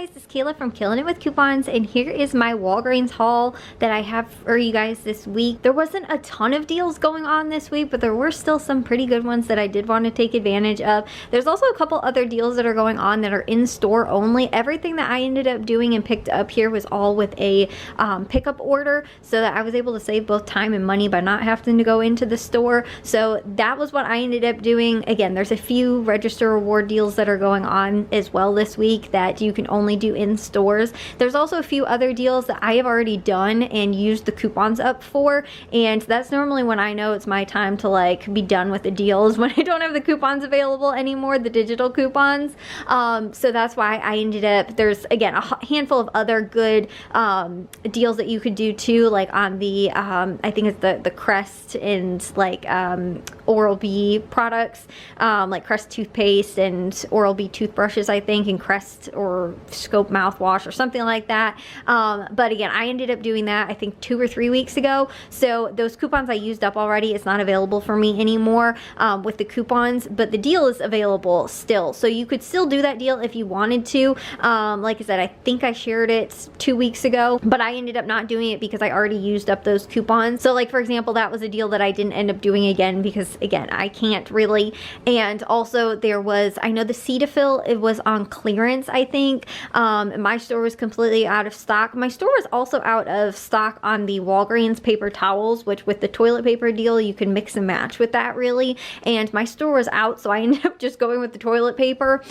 guys, it's Kayla from Killing It With Coupons, and here is my Walgreens haul that I have for you guys this week. There wasn't a ton of deals going on this week, but there were still some pretty good ones that I did want to take advantage of. There's also a couple other deals that are going on that are in store only. Everything that I ended up doing and picked up here was all with a pickup order, so that I was able to save both time and money by not having to go into the store. So that was what I ended up doing. Again, there's a few register reward deals that are going on as well this week that you can only do in stores. There's also a few other deals that I have already done and used the coupons up for, and that's normally when I know it's my time to like be done with the deals, when I don't have the coupons available anymore, the digital coupons. So that's why I ended up, there's again a handful of other good deals that you could do too, like on the I think it's the Crest and like Oral-B products, like Crest toothpaste and Oral-B toothbrushes, I think, and Crest or Scope mouthwash or something like that. But again, I ended up doing that I think 2 or 3 weeks ago, so those coupons I used up already. It's not available for me anymore with the coupons, but the deal is available still, so you could still do that deal if you wanted to. Like I said, I think I shared it 2 weeks ago, but I ended up not doing it because I already used up those coupons. So like for example, that was a deal that I didn't end up doing again because again, I can't really. And also there was, I know the Cetaphil, it was on clearance, I think. My store was completely out of stock. My store was also out of stock on the Walgreens paper towels, which with the toilet paper deal, you can mix and match with that really. And my store was out, so I ended up just going with the toilet paper.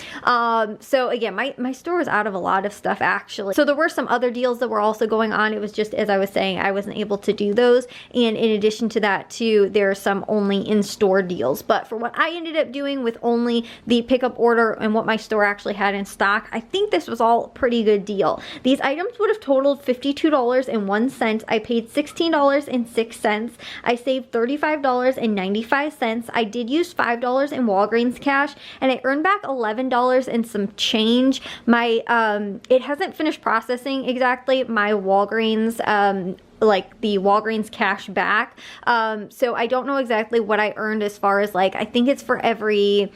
So again, my store was out of a lot of stuff actually. So there were some other deals that were also going on. It was just, as I was saying, I wasn't able to do those. And in addition to that too, there are some only in-store deals. But for what I ended up doing with only the pickup order and what my store actually had in stock, I think this was all a pretty good deal. These items would have totaled $52.01. I paid $16.06. I saved $35.95. I did use $5 in Walgreens cash, and I earned back $11 and some change. My it hasn't finished processing exactly my Walgreens like the Walgreens cash back, so I don't know exactly what I earned as far as like, I think it's for every,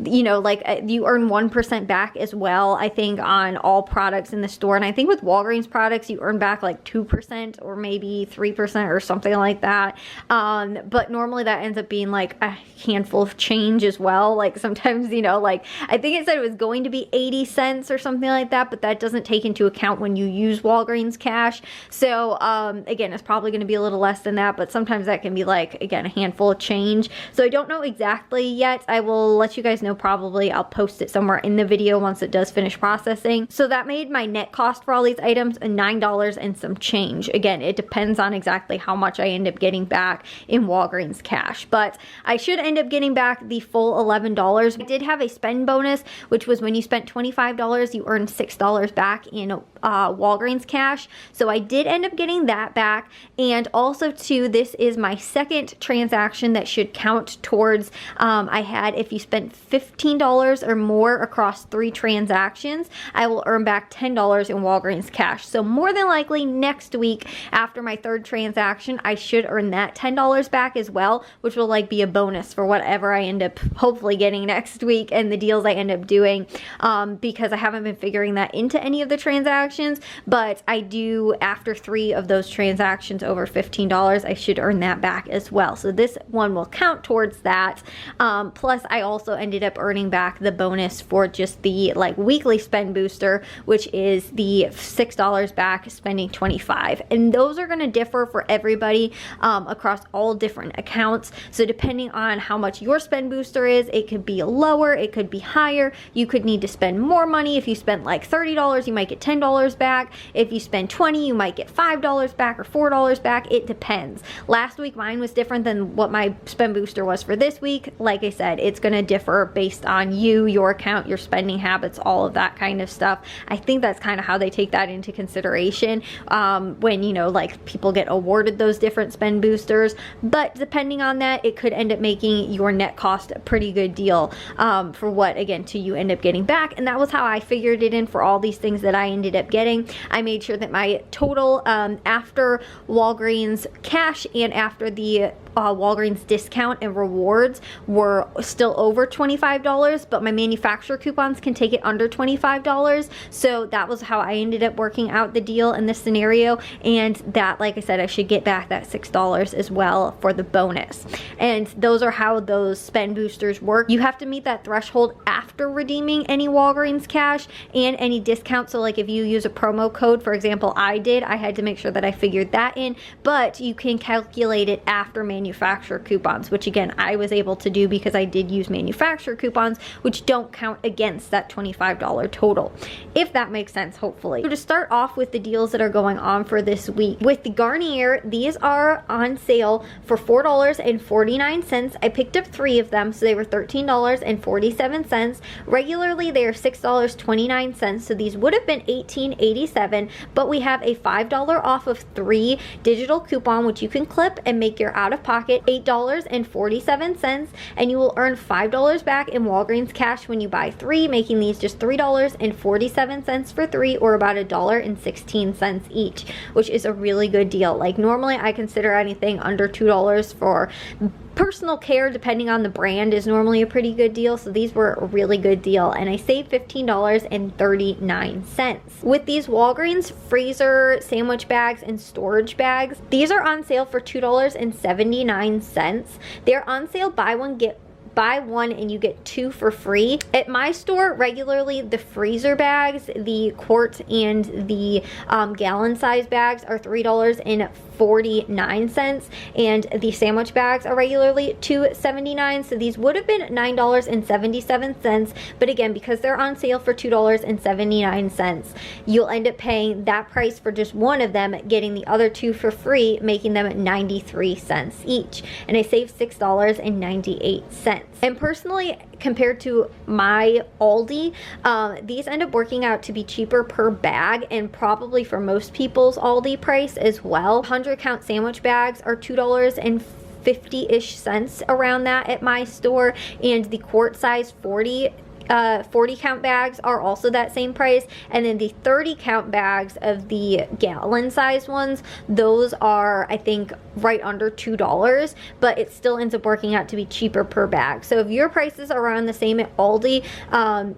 you know, like you earn 1% back as well, I think, on all products in the store. And I think with Walgreens products, you earn back like 2% or maybe 3% or something like that. But normally that ends up being like a handful of change as well. Like sometimes, you know, like I think it said it was going to be 80 cents or something like that, but that doesn't take into account when you use Walgreens cash. So again, it's probably going to be a little less than that, but sometimes that can be like, again, a handful of change. So I don't know exactly yet. I will let you guys know probably. I'll post it somewhere in the video once it does finish processing. So that made my net cost for all these items $9 and some change. Again, it depends on exactly how much I end up getting back in Walgreens cash, but I should end up getting back the full $11. I did have a spend bonus, which was when you spent $25, you earned $6 back in Walgreens cash. So I did end up getting that back. And also too, this is my second transaction that should count towards, I had, if you spent $15 or more across 3 transactions, I will earn back $10 in Walgreens cash. So more than likely next week after my 3rd transaction, I should earn that $10 back as well, which will like be a bonus for whatever I end up hopefully getting next week and the deals I end up doing, because I haven't been figuring that into any of the transactions, but I do, after 3 of those transactions over $15, I should earn that back as well. So this one will count towards that. Plus I also ended up earning back the bonus for just the like weekly spend booster, which is the $6 back spending $25, and those are going to differ for everybody across all different accounts. So depending on how much your spend booster is, it could be lower, it could be higher. You could need to spend more money. If you spent like $30, you might get $10 back. If you spend $20, you might get $5 back or $4 back. It depends. Last week mine was different than what my spend booster was for this week. Like I said, it's going to differ based on you, your account, your spending habits, all of that kind of stuff. I think that's kind of how they take that into consideration when, you know, like people get awarded those different spend boosters. But depending on that, it could end up making your net cost a pretty good deal for what, again, to you end up getting back. And that was how I figured it in for all these things that I ended up getting. I made sure that my total after Walgreens cash and after the Walgreens discount and rewards were still over $25, but my manufacturer coupons can take it under $25. So that was how I ended up working out the deal in this scenario. And that, like I said, I should get back that $6 as well for the bonus. And those are how those spend boosters work. You have to meet that threshold after redeeming any Walgreens cash and any discount. So like if you use a promo code, for example, I had to make sure that I figured that in, but you can calculate it after manufacturer coupons, which again, I was able to do because I did use manufacturer coupons, which don't count against that $25 total, if that makes sense, hopefully. So to start off with the deals that are going on for this week, with the Garnier, these are on sale for $4.49. I picked up 3 of them, so they were $13.47. Regularly, they are $6.29, so these would have been $18.87, but we have a $5 off of 3 digital coupon, which you can clip and make your out-of-pocket $8.47, and you will earn $5 back in Walgreens cash when you buy 3, making these just $3.47 for 3, or about $1.16 each, which is a really good deal. Like normally I consider anything under $2 for personal care, depending on the brand, is normally a pretty good deal. So these were a really good deal, and I saved $15.39. With these Walgreens freezer sandwich bags and storage bags, these are on sale for $2.79. They're on sale buy one and you get 2 for free. At my store, regularly the freezer bags, the quart and the gallon size bags are $3.49, and the sandwich bags are regularly $2.79. So these would have been $9.77, but again, because they're on sale for $2.79, you'll end up paying that price for just one of them, getting the other 2 for free, making them 93 cents each, and I saved $6.98. And personally, compared to my Aldi, these end up working out to be cheaper per bag, and probably for most people's Aldi price as well. 100 count sandwich bags are $2.50-ish cents, around that at my store, and the quart size 40 count bags are also that same price, and then the 30 count bags of the gallon size ones, those are I think right under $2, but it still ends up working out to be cheaper per bag. So if your prices are around the same at Aldi,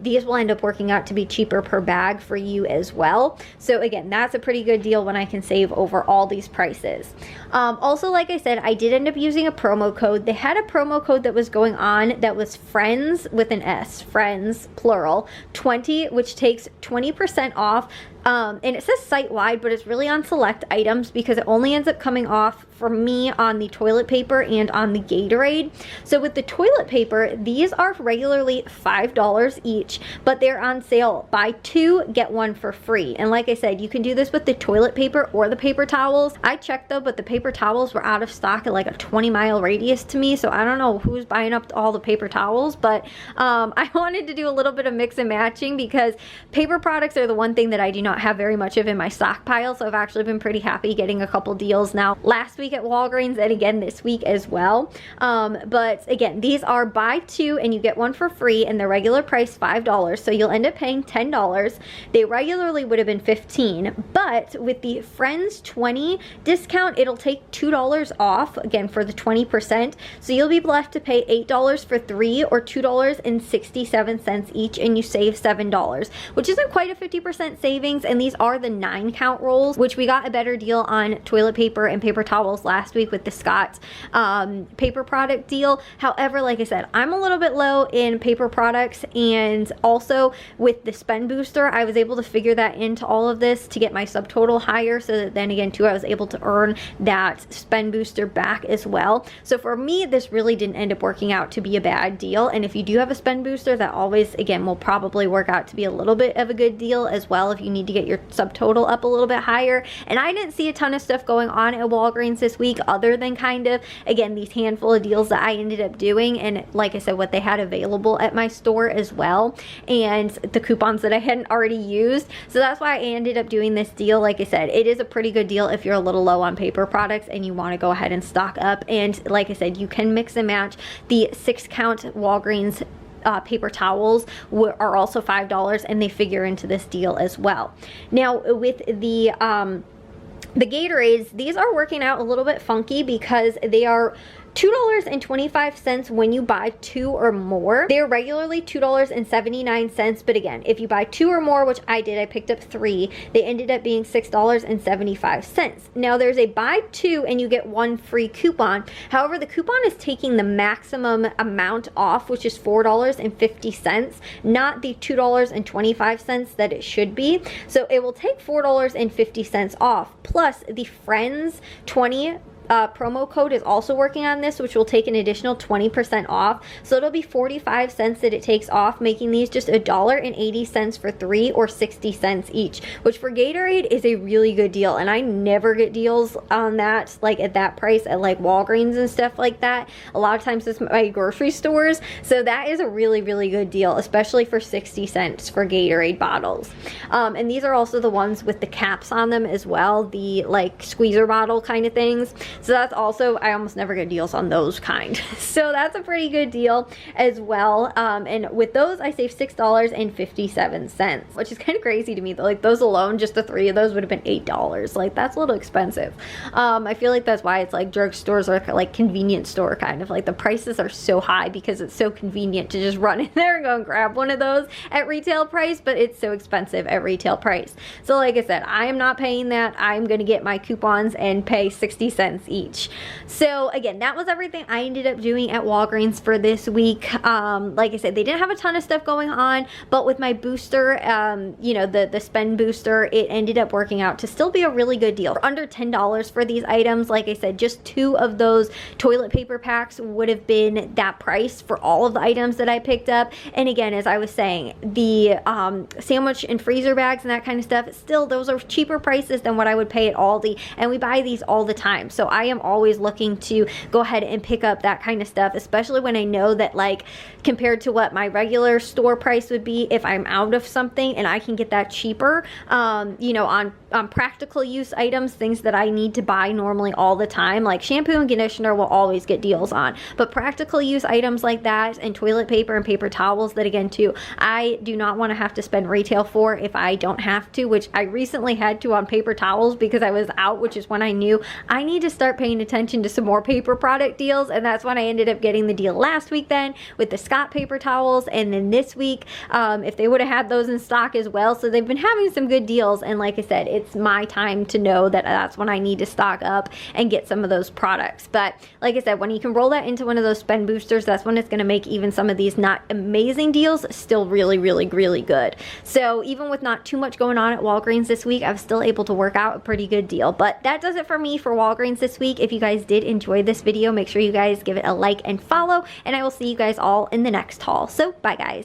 these will end up working out to be cheaper per bag for you as well. So again, that's a pretty good deal when I can save over all these prices. Also, like I said, I did end up using a promo code. They had a promo code that was going on that was friends with an S, friends plural 20, which takes 20% off. And it says site-wide, but it's really on select items, because it only ends up coming off for me on the toilet paper and on the Gatorade. So with the toilet paper, these are regularly $5 each, but they're on sale. Buy 2, get 1 for free. And like I said, you can do this with the toilet paper or the paper towels. I checked though, but the paper towels were out of stock at like a 20-mile radius to me, so I don't know who's buying up all the paper towels, but I wanted to do a little bit of mix and matching, because paper products are the one thing that I do not have very much of in my stockpile. So I've actually been pretty happy getting a couple deals now last week at Walgreens, and again this week as well. But again, these are buy 2 and you get 1 for free, and the regular price $5, so you'll end up paying $10. They regularly would have been $15, but with the Friends 20 discount, it'll take $2 off, again for the 20%, so you'll be left to pay $8 for 3, or $2.67 each, and you save $7, which isn't quite a 50% savings. And these are the 9 count rolls, which we got a better deal on toilet paper and paper towels last week with the Scott's paper product deal. However, like I said, I'm a little bit low in paper products, and also with the spend booster, I was able to figure that into all of this to get my subtotal higher, so that then again too, I was able to earn that spend booster back as well. So for me, this really didn't end up working out to be a bad deal. And if you do have a spend booster, that always again will probably work out to be a little bit of a good deal as well, if you need to get your subtotal up a little bit higher. And I didn't see a ton of stuff going on at Walgreens this week, other than kind of again these handful of deals that I ended up doing, and like I said, what they had available at my store as well, and the coupons that I hadn't already used. So that's why I ended up doing this deal. Like I said, it is a pretty good deal if you're a little low on paper products and you want to go ahead and stock up. And like I said, you can mix and match. The 6 count Walgreens paper towels are also $5, and they figure into this deal as well. Now with the Gatorades, these are working out a little bit funky, because they are $2.25 when you buy 2 or more. They're regularly $2.79, but again, if you buy 2 or more, which I did, I picked up 3, they ended up being $6.75. Now there's a buy 2 and you get 1 free coupon. However, the coupon is taking the maximum amount off, which is $4.50, not the $2.25 that it should be. So it will take $4.50 off, plus the Friends 20 promo code is also working on this, which will take an additional 20% off. So it'll be 45 cents that it takes off, making these just $1.80 for 3 or 60 cents each, which for Gatorade is a really good deal. And I never get deals on that, like at that price at like Walgreens and stuff like that. A lot of times it's my grocery stores. So that is a really, really good deal, especially for 60 cents for Gatorade bottles. And these are also the ones with the caps on them as well, the like squeezer bottle kind of things. So that's also, I almost never get deals on those kind. So that's a pretty good deal as well. And with those, I saved $6.57, which is kind of crazy to me though. Like those alone, just the 3 of those would have been $8. Like that's a little expensive. I feel like that's why it's like drugstores or like convenience store kind of, like the prices are so high because it's so convenient to just run in there and go and grab one of those at retail price, but it's so expensive at retail price. So like I said, I am not paying that. I'm going to get my coupons and pay 60 cents each. So again, that was everything I ended up doing at Walgreens for this week. Like I said, they didn't have a ton of stuff going on, but with my booster, you know, the spend booster, it ended up working out to still be a really good deal. For under $10 for these items, like I said, just 2 of those toilet paper packs would have been that price for all of the items that I picked up. And again, as I was saying, the sandwich and freezer bags and that kind of stuff, still those are cheaper prices than what I would pay at Aldi, and we buy these all the time. So I am always looking to go ahead and pick up that kind of stuff, especially when I know that, like, compared to what my regular store price would be if I'm out of something and I can get that cheaper, you know, on practical use items, things that I need to buy normally all the time, like shampoo and conditioner will always get deals on, but practical use items like that and toilet paper and paper towels, that again too, I do not want to have to spend retail for if I don't have to, which I recently had to on paper towels because I was out, which is when I knew I need to start paying attention to some more paper product deals, and that's when I ended up getting the deal last week then with the Scott paper towels, and then this week if they would have had those in stock as well. So they've been having some good deals, and like I said, it's my time to know that that's when I need to stock up and get some of those products. But like I said, when you can roll that into one of those spend boosters, that's when it's going to make even some of these not amazing deals still really, really, really good. So even with not too much going on at Walgreens this week, I was still able to work out a pretty good deal. But that does it for me for Walgreens this week. If you guys did enjoy this video, make sure you guys give it a like and follow, and I will see you guys all in the next haul. So bye guys.